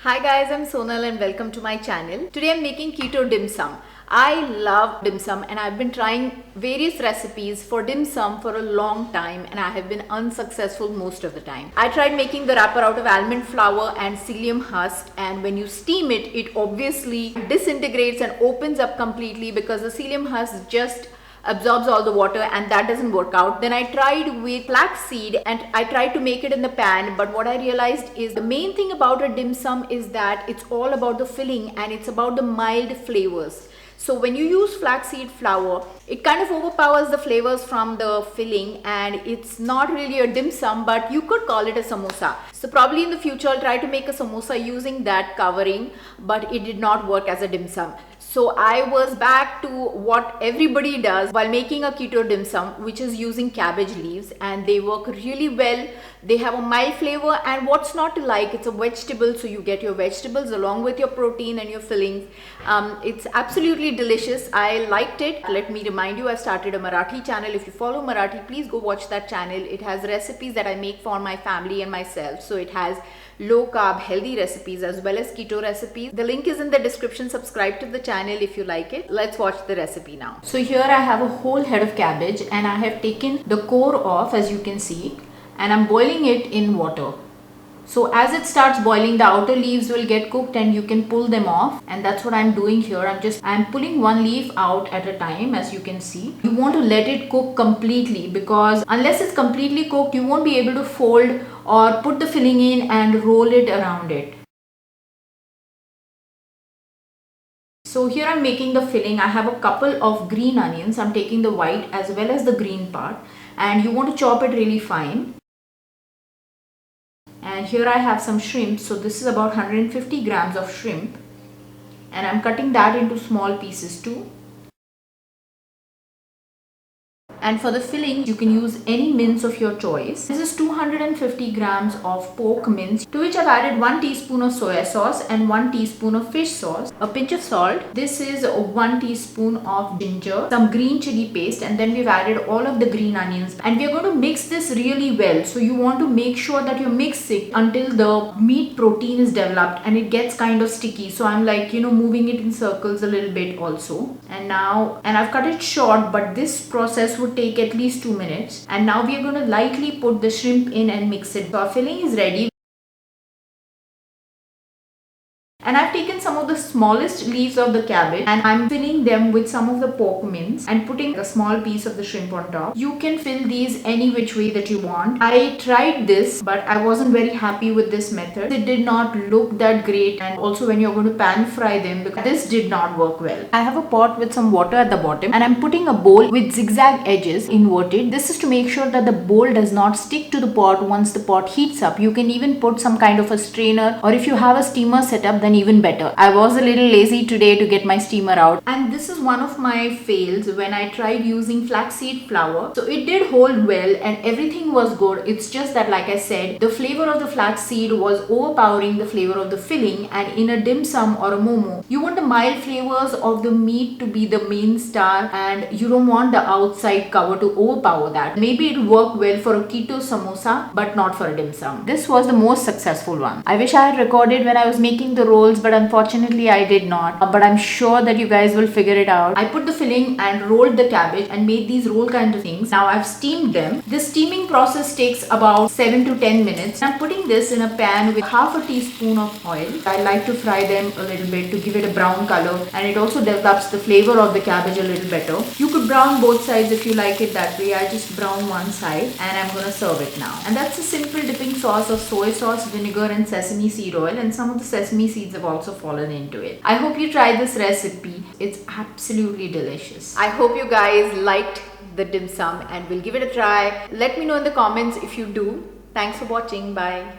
Hi guys, I'm Sonal and welcome to my channel. Today I'm making keto dim sum. I love dim sum and I've been trying various recipes for dim sum for a long time and I have been unsuccessful most of the time. I tried making the wrapper out of almond flour and psyllium husk, and when you steam it, it obviously disintegrates and opens up completely because the psyllium husk just absorbs all the water and that doesn't work out. Then I tried with flaxseed and I tried to make it in the pan, but what I realized is the main thing about a dim sum is that it's all about the filling and it's about the mild flavors. So when you use flaxseed flour, it kind of overpowers the flavors from the filling and it's not really a dim sum, but you could call it a samosa. So probably in the future I'll try to make a samosa using that covering, but it did not work as a dim sum. So I was back to what everybody does while making a keto dim sum, which is using cabbage leaves, and they work really well. They have a mild flavor, and what's not to like, it's a vegetable, so you get your vegetables along with your protein and your fillings. It's absolutely delicious. I liked it. Let me remind you, I started a Marathi channel. If you follow Marathi, please go watch that channel. It has recipes that I make for my family and myself. So it has low carb healthy recipes as well as keto recipes. The link is in the description. Subscribe to the channel if you like it. Let's watch the recipe now. So here I have a whole head of cabbage and I have taken the core off, as you can see, and I'm boiling it in water. So as it starts boiling, the outer leaves will get cooked and you can pull them off, and that's what I'm doing here. I'm pulling one leaf out at a time, as you can see. You want to let it cook completely because unless it's completely cooked, you won't be able to fold or put the filling in and roll it around it. So here I'm making the filling. I have a couple of green onions. I'm taking the white as well as the green part, and you want to chop it really fine. And here I have some shrimp. So this is about 150 grams of shrimp, and I'm cutting that into small pieces too. And for the filling, you can use any mince of your choice. This is 250 grams of pork mince, to which I've added 1 teaspoon of soya sauce and 1 teaspoon of fish sauce, a pinch of salt. This is 1 teaspoon of ginger, some green chili paste, and then we've added all of the green onions. And we're going to mix this really well. So you want to make sure that you're mixing until the meat protein is developed and it gets kind of sticky. So I'm like, moving it in circles a little bit also. And I've cut it short, but this process would take at least 2 minutes. And now we are going to lightly put the shrimp in and mix it. So our filling is ready. And I've taken some of the smallest leaves of the cabbage and I'm filling them with some of the pork mince and putting a small piece of the shrimp on top. You can fill these any which way that you want. I tried this, but I wasn't very happy with this method. It did not look that great, and also when you're going to pan fry them, because this did not work well. I have a pot with some water at the bottom and I'm putting a bowl with zigzag edges inverted. This is to make sure that the bowl does not stick to the pot once the pot heats up. You can even put some kind of a strainer, or if you have a steamer set up, then even better. I was a little lazy today to get my steamer out, and this is one of my fails when I tried using flaxseed flour. So it did hold well and everything was good. It's just that, like I said, the flavor of the flaxseed was overpowering the flavor of the filling, and in a dim sum or a momo, you want the mild flavors of the meat to be the main star and you don't want the outside cover to overpower that. Maybe it worked well for a keto samosa, but not for a dim sum. This was the most successful one. I wish I had recorded when I was making the rolls, but unfortunately I did not. But I'm sure that you guys will figure it out. I put the filling and rolled the cabbage and made these roll kind of things. Now I've steamed them. This steaming process takes about 7 to 10 minutes. I'm putting this in a pan with half a teaspoon of oil. I like to fry them a little bit to give it a brown color, and it also develops the flavor of the cabbage a little better. You could brown both sides if you like it that way. I just brown one side and I'm gonna serve it now. And that's a simple dipping sauce of soy sauce, vinegar and sesame seed oil, and some of the sesame seeds have also fallen into it. I hope you try this recipe. It's absolutely delicious. I hope you guys liked the dim sum and will give it a try. Let me know in the comments if you do. Thanks for watching. Bye.